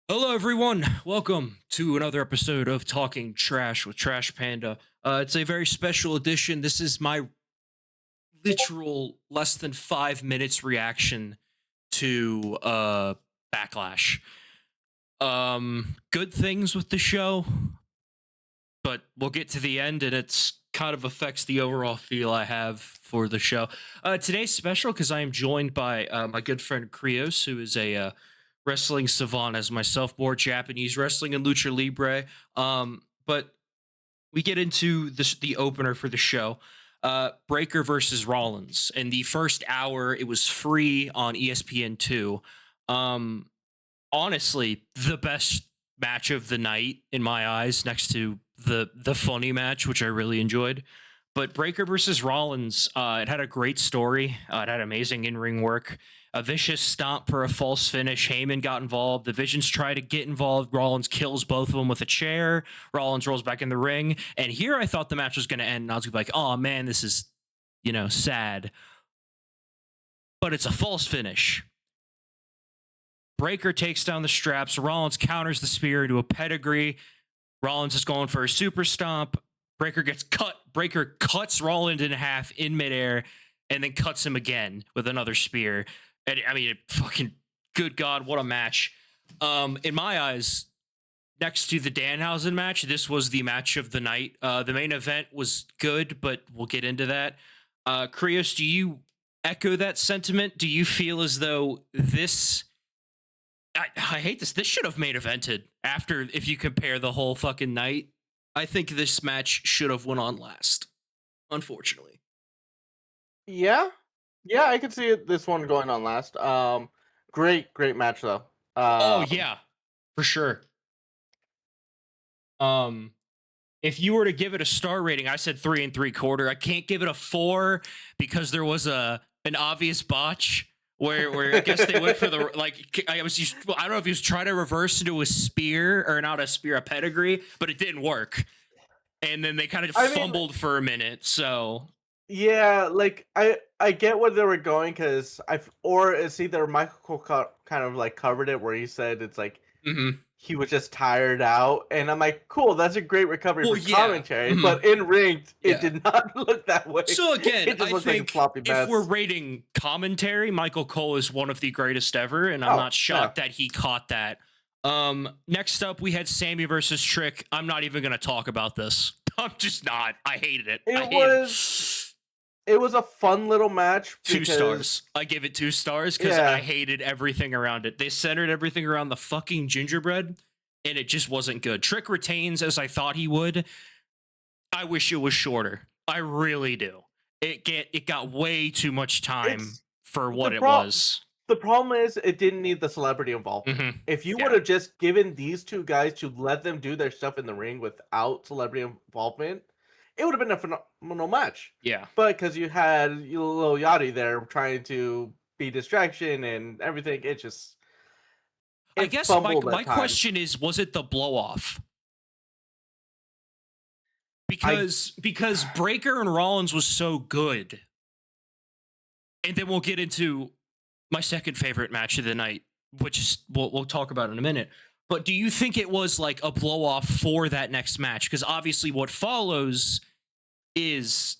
Hello, everyone. Welcome to another episode of Talking Trash with Trash Panda. It's a very special edition. This is my literal less than 5 minutes reaction to Backlash. Good things with the show, but we'll get to the end, and it's kind of affects the overall feel I have for the show. Today's special because I am joined by my good friend Krios, who is a wrestling savant as myself, more Japanese wrestling and lucha libre. But we get into the opener for the show. Breaker versus Rollins. In the first hour, it was free on ESPN2. Um, Honestly, the best match of the night in my eyes, next to the funny match, which I really enjoyed. But Breaker versus Rollins, it had a great story. It had amazing in-ring work. A vicious stomp for a false finish. Heyman got involved. The Visions try to get involved. Rollins kills both of them with a chair. Rollins rolls back in the ring. And here I thought the match was going to end. And I was going to be like, oh man, this is, sad. But it's a false finish. Breaker takes down the straps. Rollins counters the spear into a pedigree. Rollins is going for a super stomp. Breaker gets cut. Breaker cuts Rollins in half in midair and then cuts him again with another spear. And I mean, fucking good God, what a match. In my eyes, next to the Danhausen match, this was the match of the night. The main event was good, but we'll get into that. Krios, do you echo that sentiment? Do you feel as though this... I hate this. This should have main evented after, if you compare the whole fucking night. I think this match should have went on last, unfortunately. Yeah, yeah, I could see this one going on last. Great match though. Oh Um, yeah, for sure. Um, if you were to give it a star rating, I said 3 3/4. I can't give it a 4 because there was an obvious botch where I guess they went for the I don't know if he was trying to reverse into a spear or not a spear, a pedigree, but it didn't work. And then they kind of I mean, fumbled for a minute. So yeah, like I get where they were going because or it's either Michael kind of like covered it where he said it's like mhm. he was just tired out, and I'm like, cool, that's a great recovery Well, for yeah. commentary, Mhm. but in ring it Yeah. did not look that way. So again, It just I looked like a think floppy if we're mess. rating commentary, Michael Cole is one of the greatest ever, and I'm Oh not yeah, shocked that he caught that. Next up, we had Sammy versus Trick. I'm not even gonna talk about this. I'm just not. I hated it. I it hated it. was it was a fun little match Two because stars. I give it 2 stars because I yeah. hated everything around it. They centered everything around the fucking gingerbread, and it just wasn't good. Trick retains as I thought he would. I wish it was shorter. I really do. It got way too much time It's for the what it pro was. the problem is it didn't need the celebrity involvement. Hmm. If you would Yeah. have just given these two guys to let them do their stuff in the ring without celebrity involvement, it would have been a phenomenal match. Yeah. But because you had little Yachty there trying to be distraction and everything, I it guess my fumbled my at times. question is, was it the blow off? I Because Breaker and Rollins was so good. And then we'll get into my second favorite match of the night, which is we'll talk about in a minute. But do you think it was like a blow off for that next match? Because obviously, what follows is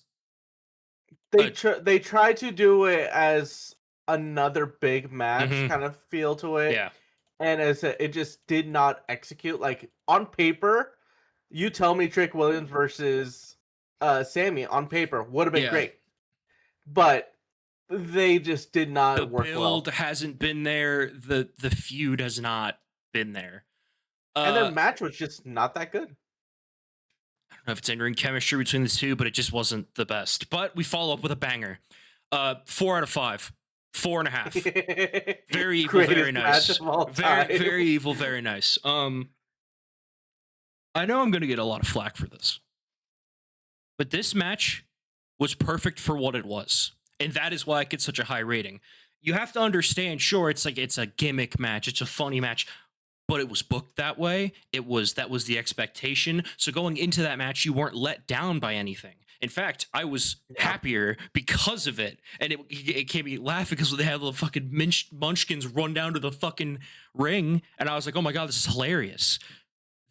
a they tried to do it as another big match mhm, kind of feel to it. yeah, And as it just did not execute. Like on paper, you tell me Trick Williams versus Sammy on paper would have been yeah. great, but they just did The not work build well. hasn't been there. The feud has not been there. And their Uh, match was just not that good. I don't know if it's in ring chemistry between the two, but it just wasn't the best. But we follow up with a banger. 4 out of 5, 4.5. Very evil, very Greatest match nice. of all Very, time. very evil, very nice. I know I'm gonna get a lot of flack for this, but this match was perfect for what it was. And that is why I get such a high rating. You have to understand, sure, it's like it's a gimmick match, it's a funny match, but it was booked that way. That was the expectation. So going into that match, you weren't let down by anything. In fact, I was Yeah. happier because of it, and it made me laugh because they had the fucking munchkins run down to the fucking ring, and I was like, oh my god, this is hilarious.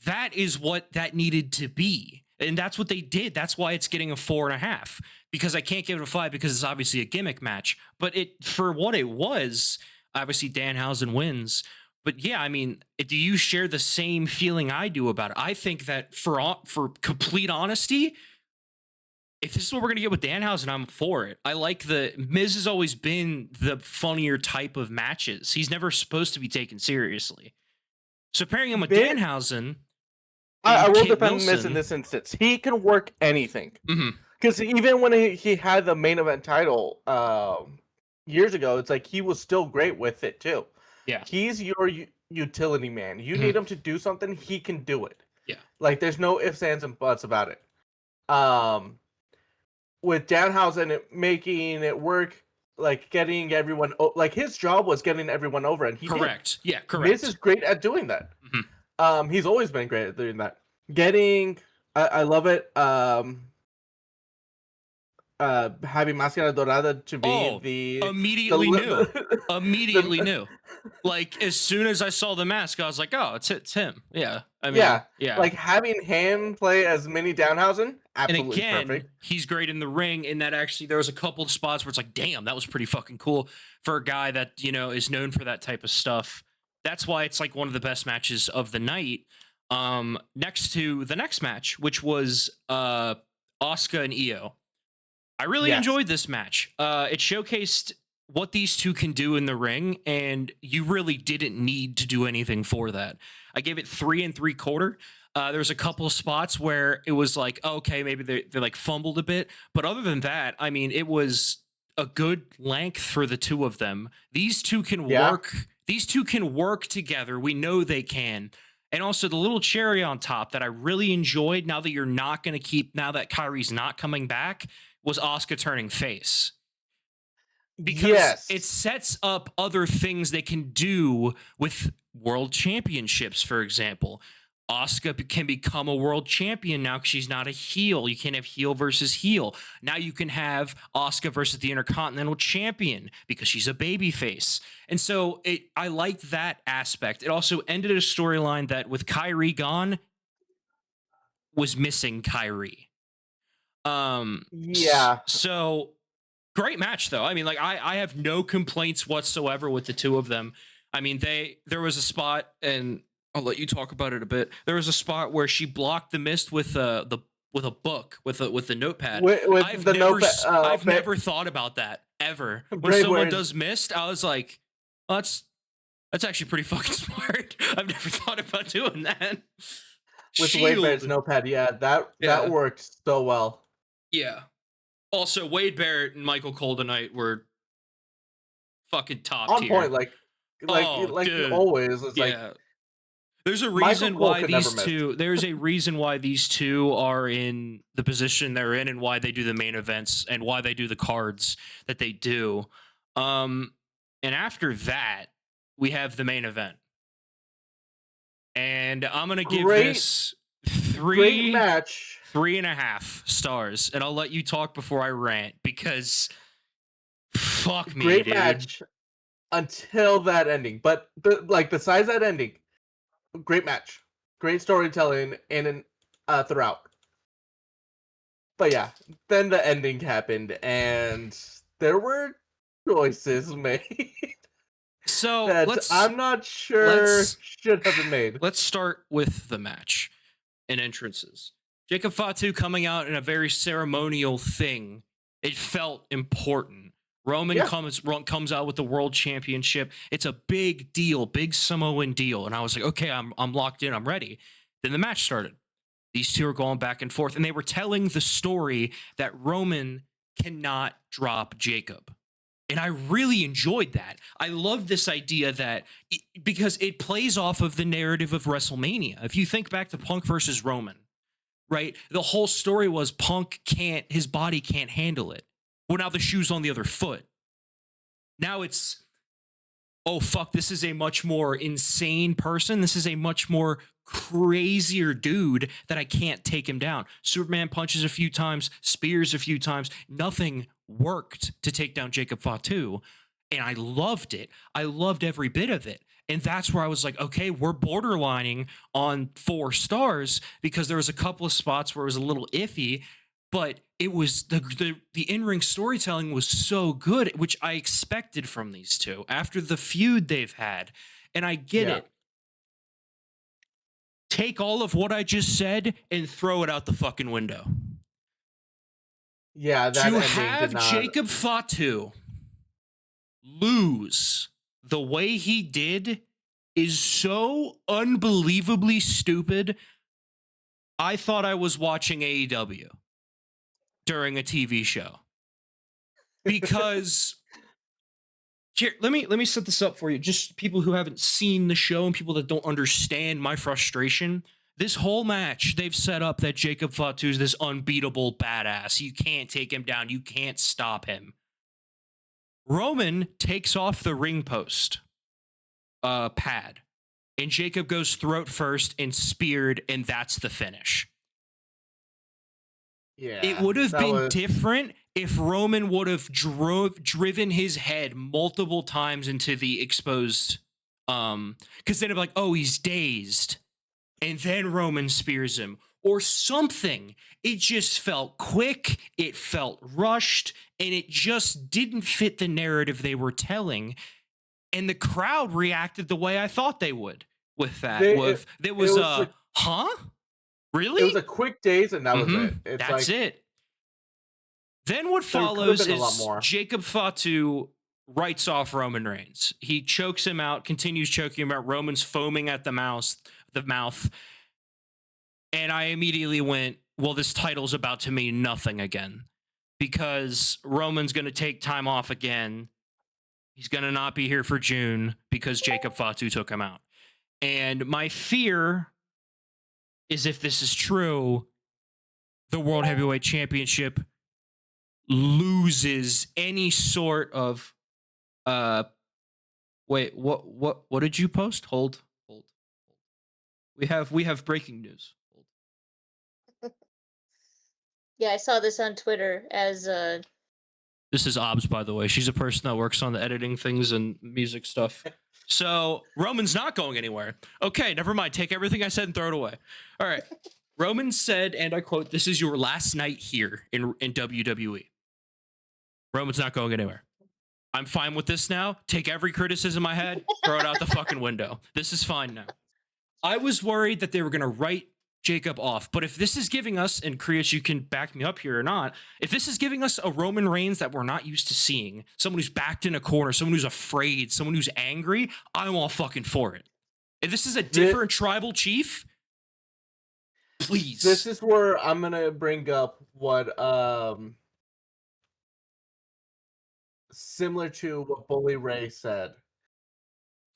That is what that needed to be. And that's what they did. That's why it's getting a 4.5. Because I can't give it a 5 because it's obviously a gimmick match. But it, for what it was, obviously Danhausen wins. But yeah, I mean, do you share the same feeling I do about it? I think that for complete honesty, if this is what we're gonna get with Danhausen, I'm for it. I like the Miz has always been the funnier type of matches. He's never supposed to be taken seriously. So pairing him with Bit- Danhausen I and will Kit defend Miz in Wilson. this instance. He can work anything. Mhm. Because even when he had the main event title years ago, it's like he was still great with it too. Yeah. He's your utility man. You Mhm. need him to do something, he can do it. Yeah. Like there's no ifs, ands, and buts about it. With Danhausen making it work, like getting everyone, like his job was getting everyone over, and he Correct. did. Yeah, correct. Miz is great at doing that. Mhm. He's always been great at doing that. I love it. Having Máscara Dorada to be immediately knew. the Immediately knew. Like as soon as I saw the mask, I was like, "Oh, it's him." Yeah, I mean, yeah. Like having him play as Mini Danhausen, And absolutely again, perfect. he's great in the ring. In that, actually, there was a couple of spots where it's like, "Damn, that was pretty fucking cool for a guy that is known for that type of stuff." That's why it's like one of the best matches of the night. Next to the next match, which was Asuka and Io. I really Yes. enjoyed this match. It showcased what these two can do in the ring, and you really didn't need to do anything for that. I gave it 3 3/4. There's a couple of spots where it was like, okay, maybe they like fumbled a bit, but other than that, I mean, it was a good length for the two of them. These two can work. These two can work together. We know they can. And also the little cherry on top that I really enjoyed now that now that Kyrie's not coming back, was Asuka turning face. Because it sets up other things they can do with world championships, for example. Asuka can become a world champion now because she's not a heel. You can't have heel versus heel. Now you can have Asuka versus the Intercontinental Champion because she's a babyface. And so I liked that aspect. It also ended a storyline that with Kyrie gone was missing Kyrie. So great match though. I mean, like I have no complaints whatsoever with the two of them. I mean, there was a spot, and I'll let you talk about it a bit. There was a spot where she blocked the mist with a book with the notepad. I've never thought about that ever. When someone does mist, I was like, well, that's actually pretty fucking smart. I've never thought about doing that. With Wade Barrett's notepad, that worked so well. Yeah. Also, Wade Barrett and Michael Cole tonight were fucking top on tier. point, like always. It's like there's a reason why these two. There's a reason why these two are in the position they're in, and why they do the main events, and why they do the cards that they do. And after that, we have the main event, and I'm gonna give this great match. 3.5 stars, and I'll let you talk before I rant because fuck me, great dude. Match until that ending, but besides that ending, great match, great storytelling in throughout. But yeah, then the ending happened, and there were choices made. So I'm not sure should have been made. Let's start with the match and entrances. Jacob Fatu coming out in a very ceremonial thing. It felt important. Roman comes out with the world championship. It's a big deal, big Samoan deal. And I was like, okay, I'm locked in. I'm ready. Then the match started. These two are going back and forth, and they were telling the story that Roman cannot drop Jacob. And I really enjoyed that. I love this idea because it plays off of the narrative of WrestleMania. If you think back to Punk versus Roman, right? The whole story was his body can't handle it. Well, now the shoe's on the other foot. Now it's, oh fuck, this is a much more insane person. This is a much more crazier dude that I can't take him down. Superman punches a few times, spears a few times. Nothing worked to take down Jacob Fatu. And I loved it. I loved every bit of it. And that's where I was like, okay, we're borderlining on 4 stars, because there was a couple of spots where it was a little iffy, but it was the in-ring storytelling was so good, which I expected from these two after the feud they've had. And I get it. Take all of what I just said and throw it out the fucking window. Yeah, that to have Jacob Fatu lose the way he did is so unbelievably stupid. I thought I was watching AEW during a TV show, because here, let me set this up for you. Just people who haven't seen the show and people that don't understand my frustration. This whole match, they've set up that Jacob Fatu is this unbeatable badass. You can't take him down. You can't stop him. Roman takes off the ring post pad, and Jacob goes throat first and speared, and that's the finish. Yeah, it would have been different if Roman would have driven his head multiple times into the exposed, because then it'd be like, oh, he's dazed, and then Roman spears him or something. It just felt quick, it felt rushed, and it just didn't fit the narrative they were telling. And the crowd reacted the way I thought they would with that. It was huh? Really? It was a quick daze, and that was it. That's it. Then what follows is Jacob Fatu writes off Roman Reigns. He chokes him out, continues choking him out. Roman's foaming at the mouth. And I immediately went, well, this title's about to mean nothing again, because Roman's going to take time off again. He's going to not be here for June because Jacob Fatu took him out. And my fear is, if this is true, the World Heavyweight Championship loses any sort of wait, what did you post? Hold. We have breaking news. Hold. Yeah, I saw this on Twitter as This is Obs, by the way. She's a person that works on the editing things and music stuff. So Roman's not going anywhere. Okay, never mind. Take everything I said and throw it away. All right. Roman said, and I quote, "This is your last night here in WWE." Roman's not going anywhere. I'm fine with this now. Take every criticism I had, throw it out the fucking window. This is fine now. I was worried that they were going to write Jacob off, but if this is giving us, and Krios, you can back me up here or not, if this is giving us a Roman Reigns that we're not used to seeing, someone who's backed in a corner, someone who's afraid, someone who's angry, I'm all fucking for it. If this is a different tribal chief, please. This is where I'm gonna bring up what similar to what Bully Ray said.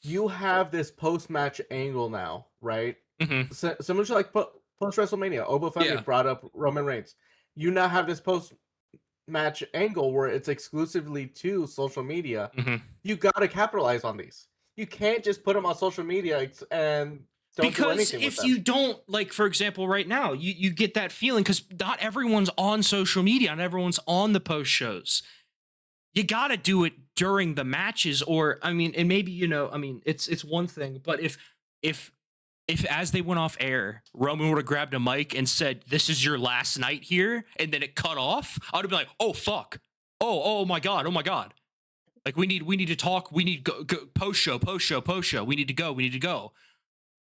You have this post-match angle now, right? Mm-hmm. Similar to like post-WrestleMania. Obo Family brought up Roman Reigns. You now have this post-match angle where it's exclusively to social media. Mm-hmm. You got to capitalize on these. You can't just put them on social media and don't do anything with them. Because if you don't, like, for example, right now, you get that feeling, because not everyone's on social media, not everyone's on the post shows. You got to do it during the matches, or, I mean, and maybe, you know, I mean, it's one thing, but if as they went off air, Roman would have grabbed a mic and said, "This is your last night here," and then it cut off, I would have been like, "Oh fuck, oh my god, like we need to talk, we need go post show, we need to go,"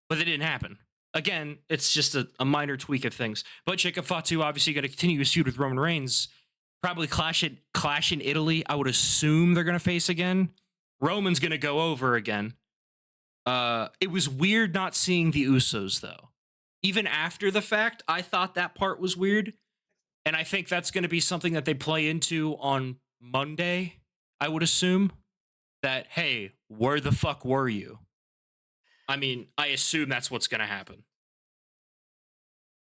but it didn't happen. Again, it's just a minor tweak of things. But Jacob Fatu obviously got to continue his feud with Roman Reigns. Probably clash in Italy. I would assume they're gonna face again. Roman's gonna go over again. It was weird not seeing the Usos, though. Even after the fact, I thought that part was weird. And I think that's going to be something that they play into on Monday, I would assume. That, hey, where the fuck were you? I mean, I assume that's what's going to happen.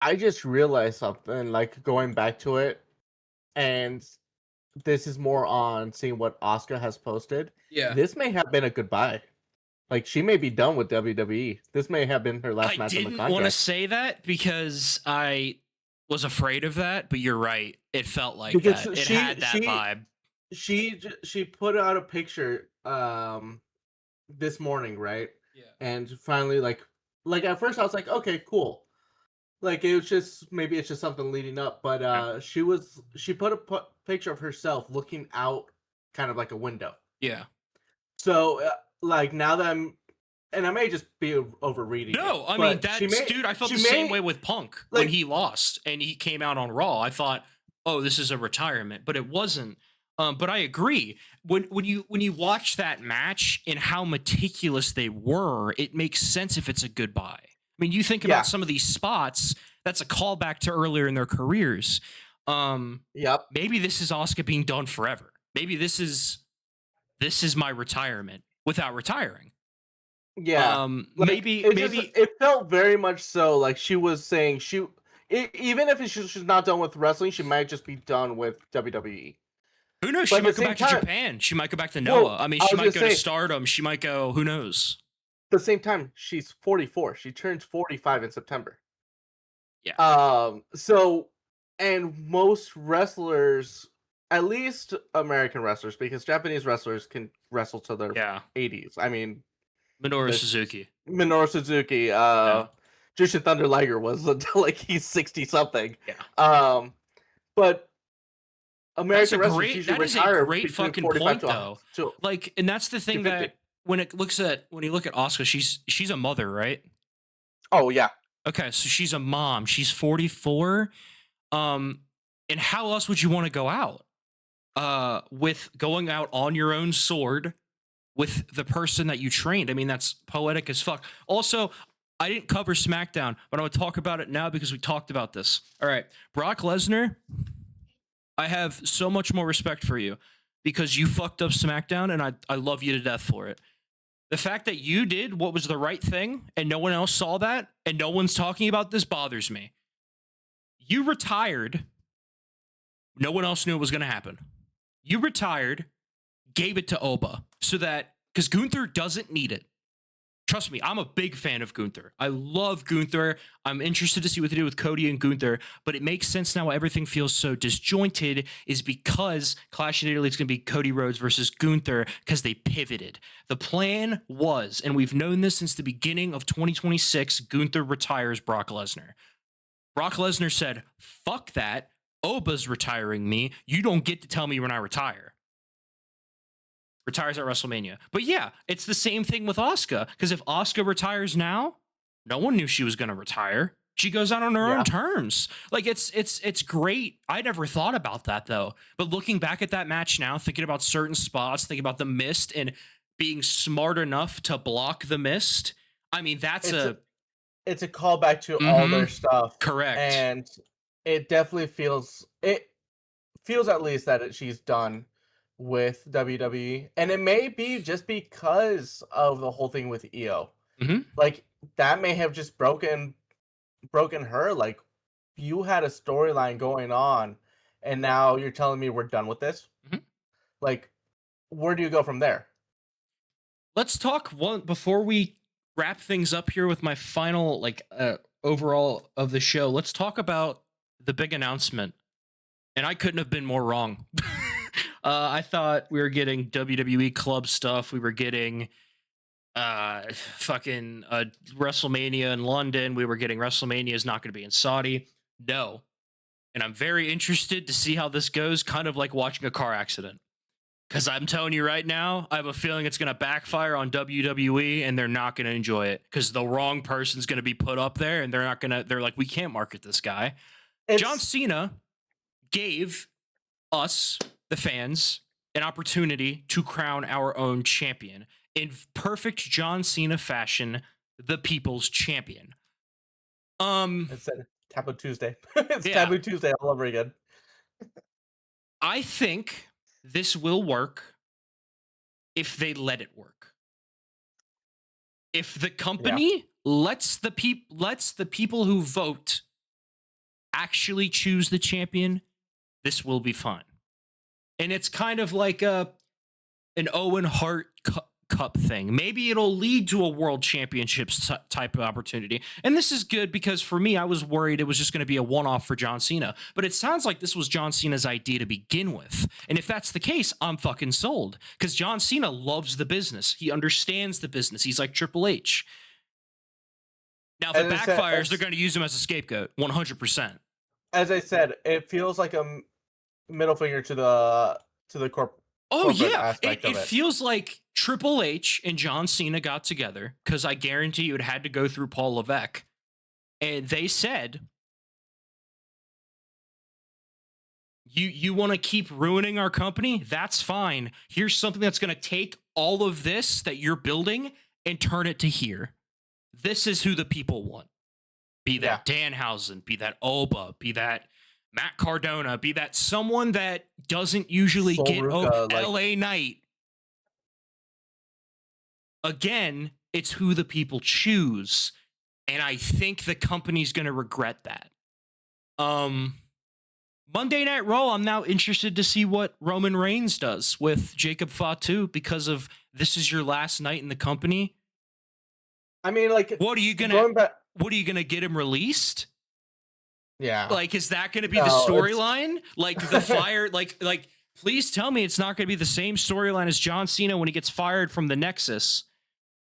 I just realized something, like, going back to it, and this is more on seeing what Oscar has posted. Yeah. This may have been a goodbye. Like she may be done with WWE. This may have been her last I match on the didn't want to contract. say that because I was afraid of that, but you're right. It felt like Because that. It had that vibe. she put out a picture this morning, right? Yeah. And finally, like at first I was like, okay, cool. Like it was just maybe it's just something leading up, but she put a picture of herself looking out, kind of like a window. Yeah. So like now that and I may just be overreading. No, I mean but that's she may, dude. I felt she the same may, way with Punk when like he lost and he came out on Raw. I thought, oh, this is a retirement, but it wasn't. But I agree. When you watch that match and how meticulous they were, it makes sense if it's a goodbye. I mean, you think yeah, about some of these spots. That's a callback to earlier in their careers. yep, Maybe this is Asuka being done forever. Maybe this is my retirement without retiring. yeah. Like Maybe it just maybe it felt very much so like she was saying even if she's not done with wrestling, she might just be done with WWE. who knows? But She at might the go same back to time, Japan. She might go back to well, Noah. I mean, I she was might gonna go to say, Stardom. She might go. Who knows? at the same time, she's 44. She turns 45 in September. Yeah. So, and most wrestlers, at least American wrestlers, because Japanese wrestlers can wrestle till their Yeah. 80s. I mean, Minoru there's Suzuki. Minoru Suzuki, Yeah. Jushin Thunder Liger was until like he's 60 something. Yeah. But American wrestlers usually That is a retire great between fucking 45 point though. to Like, and that's the thing 50. that when you look at Asuka, she's a mother, right? Oh yeah, Okay, so she's a mom. She's 44. And how else would you want to go out? With going out on your own sword with the person that you trained. I mean, that's poetic as fuck. Also, I didn't cover SmackDown, but I'm gonna talk about it now because we talked about this. All right, Brock Lesnar, I have so much more respect for you because you fucked up SmackDown, and I love you to death for it. The fact that you did what was the right thing and no one else saw that and no one's talking about this bothers me. You retired. No one else knew it was going to happen. You retired, gave it to Oba so that, because Gunther doesn't need it. Trust me, I'm a big fan of Gunther. I love Gunther. I'm interested to see what they do with Cody and Gunther, but it makes sense now why everything feels so disjointed is because Clash in Italy is going to be Cody Rhodes versus Gunther because they pivoted. The plan was, and we've known this since the beginning of 2026, Gunther retires Brock Lesnar. Brock Lesnar said, fuck that. Oba's retiring me. You don't get to tell me when I retire. Retires at WrestleMania. But yeah, it's the same thing with Asuka. Because if Asuka retires now, no one knew she was going to retire. She goes out on her own terms. Like it's great. I never thought about that though. But looking back at that match now, thinking about certain spots, thinking about the mist and being smart enough to block the mist. I mean, it's a callback to Mm-hmm. all their stuff. Correct. And it definitely feels at least that she's done with WWE, and it may be just because of the whole thing with EO. Mm-hmm. Like that may have just broken her. Like you had a storyline going on, and now you're telling me we're done with this. Mm-hmm. Like, where do you go from there? Let's talk before we wrap things up here with my final overall of the show. Let's talk about the big announcement, and I couldn't have been more wrong. I thought we were getting WWE club stuff. We were getting fucking WrestleMania in London. We were getting WrestleMania is not going to be in Saudi. No. And I'm very interested to see how this goes, kind of like watching a car accident. Because I'm telling you right now, I have a feeling it's going to backfire on WWE and they're not going to enjoy it because the wrong person's going to be put up there and they're like, we can't market this guy. John Cena gave us, the fans, an opportunity to crown our own champion in perfect John Cena fashion, the people's champion. It's Taboo Tuesday. It's Taboo Tuesday all over again. I think this will work if they let it work. If the company lets the people who vote actually choose the champion, this will be fun. And it's kind of like an Owen Hart Cup thing. Maybe it'll lead to a World Championships type of opportunity. And this is good because for me, I was worried it was just going to be a one-off for John Cena. But it sounds like this was John Cena's idea to begin with. And if that's the case, I'm fucking sold. Because John Cena loves the business. He understands the business. He's like Triple H. Now, if it backfires, they're going to use him as a scapegoat, 100%. As I said, it feels like a middle finger to the corporate. Oh yeah, it feels like Triple H and John Cena got together because I guarantee you it had to go through Paul Levesque, and they said, "You want to keep ruining our company? That's fine. Here's something that's going to take all of this that you're building and turn it to here. This is who the people want. Be that Danhausen, be that Oba, be that Matt Cardona, be that someone that doesn't usually get LA Knight. Again, it's who the people choose. And I think the company's going to regret that. Monday Night Raw, I'm now interested to see what Roman Reigns does with Jacob Fatu because of this is your last night in the company. I mean, like, what are you going to get him released? Yeah. Like, is that going to be the storyline? Like the fire, like, please tell me it's not going to be the same storyline as John Cena when he gets fired from the Nexus.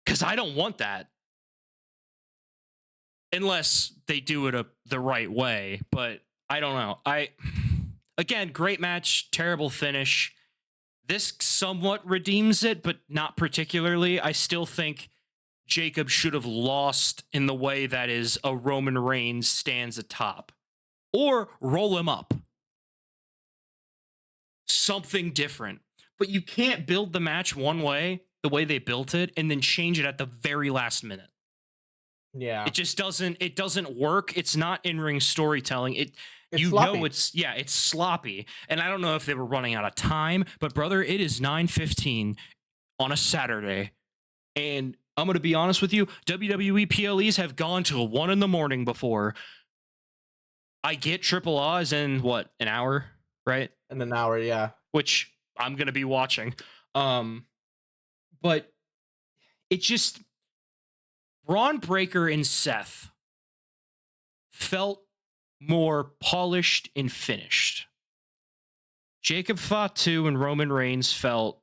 Because I don't want that. Unless they do it the right way. But I don't know. Again, great match, terrible finish. This somewhat redeems it, but not particularly. I still think Jacob should have lost in the way that is a Roman Reigns stands atop. Or roll him up. Something different. But you can't build the match one way, the way they built it, and then change it at the very last minute. Yeah. It just doesn't work. It's not in-ring storytelling. It's sloppy. And I don't know if they were running out of time, but brother, it is 9:15 on a Saturday. And I'm going to be honest with you, WWE PLEs have gone till 1 a.m. before. I get Triple A is in what, an hour, right? In an hour, yeah. Which I'm going to be watching. But it just, Braun Breaker and Seth felt more polished and finished. Jacob Fatu and Roman Reigns felt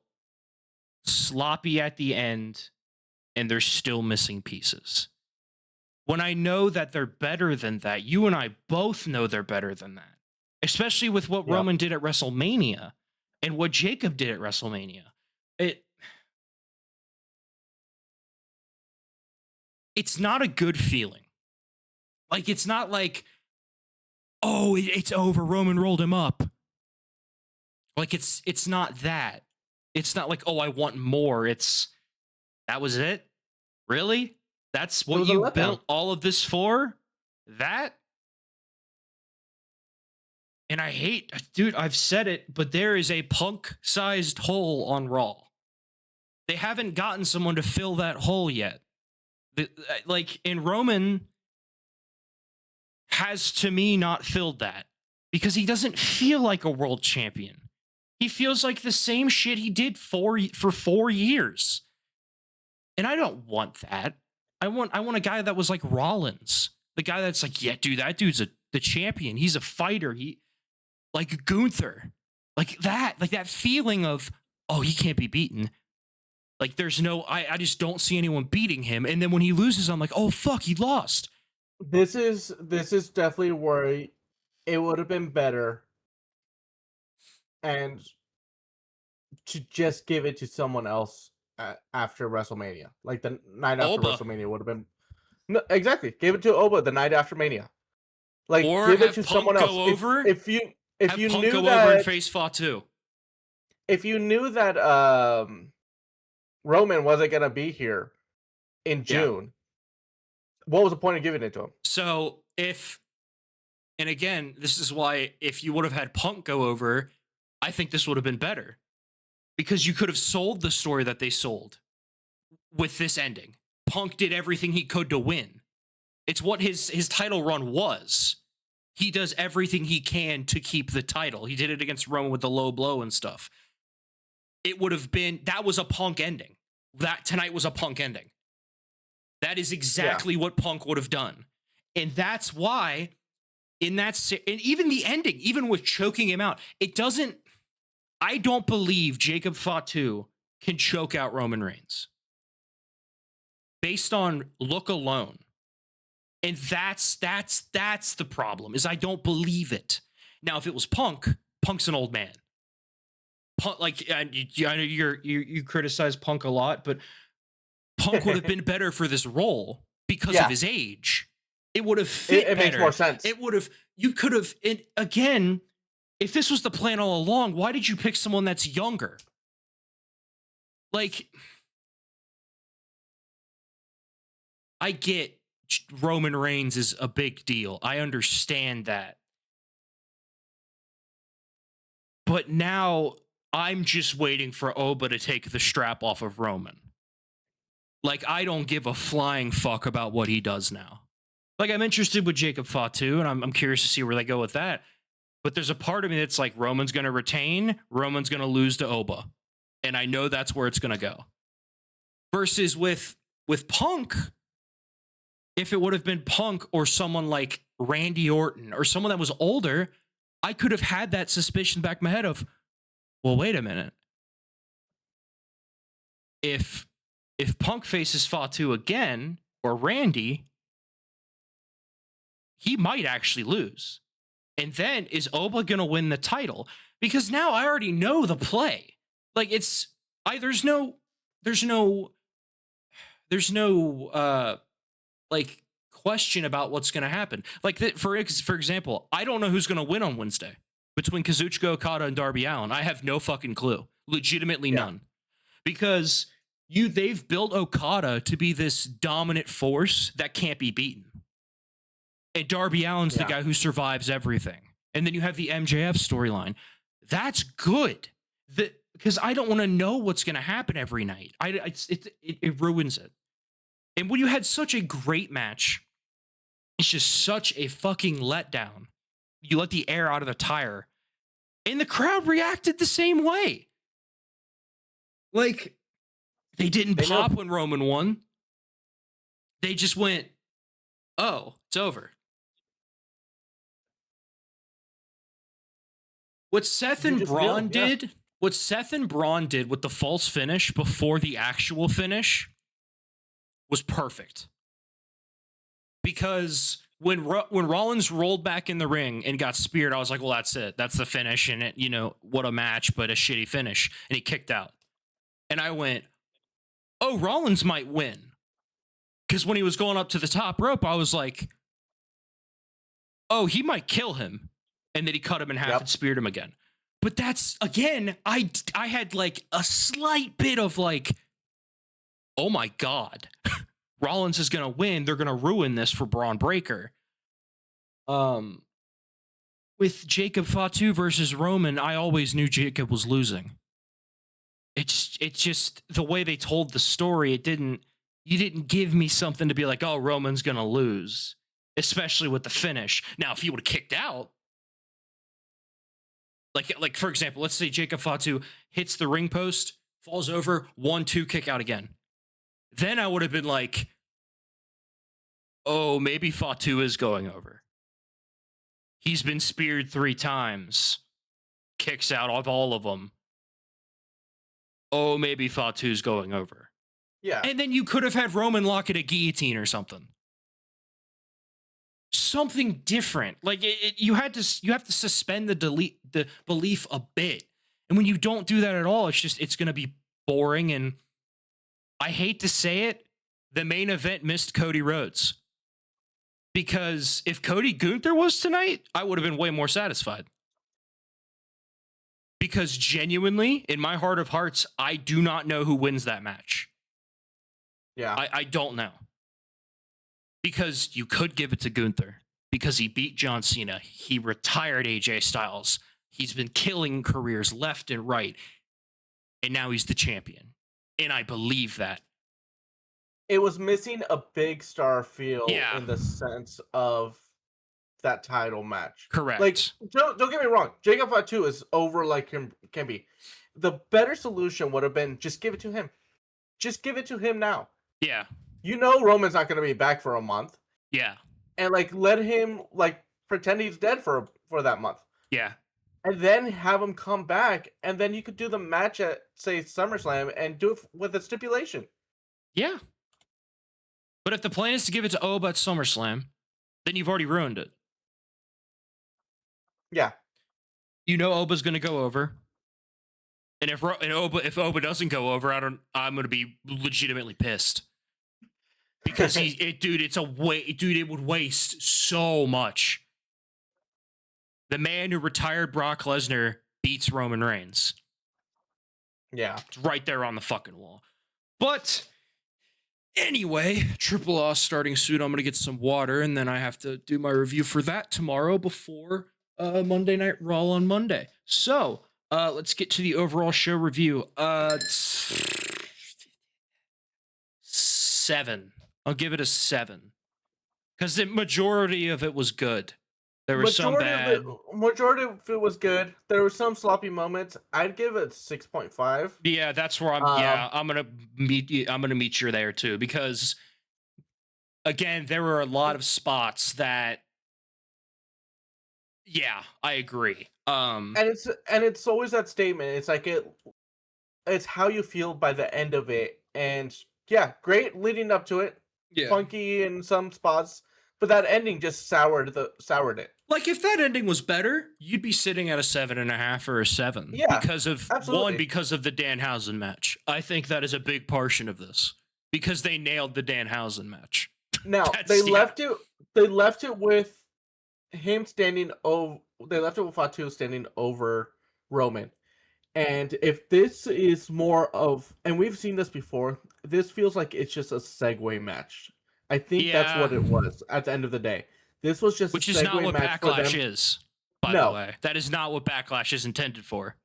sloppy at the end, and they're still missing pieces. When I know that they're better than that, you and I both know they're better than that. Especially with what Roman did at WrestleMania and what Jacob did at WrestleMania. It's not a good feeling. Like, it's not like, oh, it's over, Roman rolled him up. Like, it's not that. It's not like, oh, I want more. That was it? Really? That's what you built all of this for? That? And I hate, dude, I've said it, but there is a Punk-sized hole on Raw. They haven't gotten someone to fill that hole yet. And Roman has, to me, not filled that. Because he doesn't feel like a world champion. He feels like the same shit he did for 4 years. And I don't want that. I want a guy that was like Rollins. The guy that's like, yeah, dude, that dude's the champion. He's a fighter. Like Gunther. Like that feeling of, oh, he can't be beaten. Like there's I just don't see anyone beating him. And then when he loses, I'm like, oh fuck, he lost. This is definitely where it would have been better and to just give it to someone else after WrestleMania. Like the night after WrestleMania would have been. No, exactly. Give it to Oba the night after Mania. Like, or give it to Punk someone else. Go over, if you Punk knew go that, over and face Fatu. If you knew that Roman wasn't gonna be here in June, what was the point of giving it to him? So and again, this is why if you would have had Punk go over, I think this would have been better. Because you could have sold the story that they sold with this ending. Punk did everything he could to win. It's what his title run was. He does everything he can to keep the title. He did it against Roman with the low blow and stuff. It would have been, that was a Punk ending. that tonight was a Punk ending. That is exactly what Punk would have done. And that's why in that, and even the ending, even with choking him out, it doesn't, I don't believe Jacob Fatu can choke out Roman Reigns based on look alone. And that's the problem, is I don't believe it. Now, if it was Punk, Punk's an old man. Punk, like, I know you criticize Punk a lot, but Punk would have been better for this role because of his age. It would have fit it better. makes more sense. It would have, you could have, it, again, if this was the plan all along, why did you pick someone that's younger? Like, I get Roman Reigns is a big deal. I understand that. But now I'm just waiting for Oba to take the strap off of Roman. Like, I don't give a flying fuck about what he does now. Like, I'm interested with Jacob Fatu, and I'm curious to see where they go with that. But there's a part of me that's like, Roman's going to retain, Roman's going to lose to Oba. And I know that's where it's going to go. Versus with Punk, if it would have been Punk or someone like Randy Orton or someone that was older, I could have had that suspicion back in my head of, well, wait a minute. If Punk faces Fatu again, or Randy, he might actually lose. And then is Oba going to win the title? Because now I already know the play. Like, there's no like question about what's going to happen. Like, for example, I don't know who's going to win on Wednesday between Kazuchika Okada and Darby Allin. I have no fucking clue. Legitimately none. Because they've built Okada to be this dominant force that can't be beaten. And Darby Allin's the guy who survives everything. And then you have the MJF storyline. That's good. Because I don't want to know what's going to happen every night. It ruins it. And when you had such a great match, it's just such a fucking letdown. You let the air out of the tire. And the crowd reacted the same way. Like, they didn't pop when Roman won. They just went, oh, it's over. What Seth and Braun did with the false finish before the actual finish was perfect. Because when Rollins rolled back in the ring and got speared, I was like, well, that's it. That's the finish. And what a match, but a shitty finish. And he kicked out. And I went, oh, Rollins might win. Because when he was going up to the top rope, I was like, oh, he might kill him. And then he cut him in half and speared him again. But that's, again, I had like a slight bit of like, oh my God, Rollins is going to win. They're going to ruin this for Braun Breaker. With Jacob Fatu versus Roman, I always knew Jacob was losing. It's just the way they told the story. You didn't give me something to be like, oh, Roman's going to lose, especially with the finish. Now, if he would have kicked out, like for example, let's say Jacob Fatu hits the ring post, falls over, 1-2, kick out again. Then I would have been like, oh, maybe Fatu is going over. He's been speared 3 times, kicks out of all of them. Oh, maybe Fatu's going over. Yeah. And then you could have had Roman lock at a guillotine or something. Something different. Like you have to suspend the belief a bit. And when you don't do that at all, it's going to be boring. And I hate to say it, the main event missed Cody Rhodes. Because if Cody Gunther was tonight, I would have been way more satisfied. Because genuinely, in my heart of hearts, I do not know who wins that match. Yeah. I don't know. Because you could give it to Gunther. Because he beat John Cena. He retired AJ Styles. He's been killing careers left and right. And now he's the champion. And I believe that. It was missing a big star feel in the sense of that title match. Correct. Like, don't get me wrong. Jacob Fatu is over like can be. The better solution would have been just give it to him. just give it to him now. Yeah. You know Roman's not going to be back for a month, Yeah. and like let him like pretend he's dead for that month, Yeah. and then have him come back, and then you could do the match at say SummerSlam and do it with a stipulation. Yeah. But if the plan is to give it to Oba at SummerSlam, then you've already ruined it. Yeah. You know Oba's going to go over. And if Oba doesn't go over, I'm going to be legitimately pissed. Because it would waste so much. The man who retired Brock Lesnar beats Roman Reigns. Yeah. It's right there on the fucking wall. But anyway, Triple A starting soon. I'm going to get some water, and then I have to do my review for that tomorrow before Monday Night Raw on Monday. So, let's get to the overall show review. 7. I'll give it a 7. Because the majority of it was good. There was some bad. Majority of it was good. There were some sloppy moments. I'd give it 6.5. Yeah, that's where I'm gonna meet you. I'm gonna meet you there too. Because again, there were a lot of spots that yeah, I agree. And it's always that statement. It's like it's how you feel by the end of it. And yeah, great leading up to it. Yeah. Funky in some spots, but that ending just soured it. Like if that ending was better, you'd be sitting at a 7.5 or a 7. Yeah, because of absolutely. because of the Danhausen match. I think that is a big portion of this. Because they nailed the Danhausen match. Now they left it with him standing over. They left it with Fatu standing over Roman. And if this is more of, and we've seen this before, this feels like it's just a segue match. I think that's what it was at the end of the day. This was just which a is not what match Backlash is, by the way. That is not what Backlash is intended for.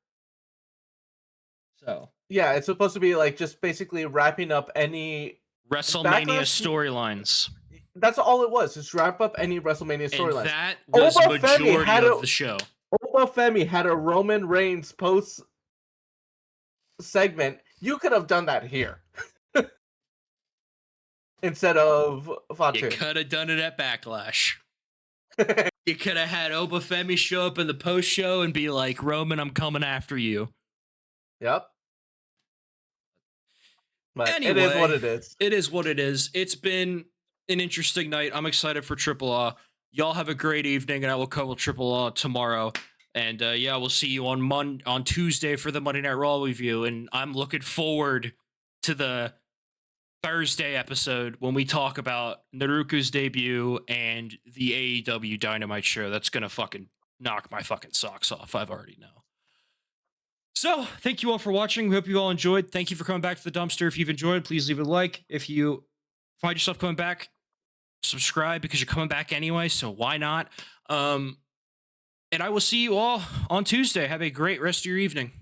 So yeah, it's supposed to be like just basically wrapping up any WrestleMania storylines. That's all it was. Just wrap up any WrestleMania storylines. That was majority of the show. Oba Femi had a Roman Reigns post segment. You could have done that here instead of Fatu. You could have done it at Backlash. You could have had Oba Femi show up in the post show and be like, Roman, I'm coming after you. Yep. But anyway, it is what it is. It is what it is. It's been an interesting night. I'm excited for Triple A. Y'all have a great evening, and I will cover Triple A tomorrow. And yeah, we'll see you on Tuesday for the Monday Night Raw review. And I'm looking forward to the Thursday episode when we talk about Naruku's debut and the AEW Dynamite show. That's gonna fucking knock my fucking socks off. I've already know. So, thank you all for watching. We hope you all enjoyed. Thank you for coming back to the dumpster. If you've enjoyed, please leave a like. If you find yourself coming back, subscribe because you're coming back anyway, so why not? And I will see you all on Tuesday. Have a great rest of your evening.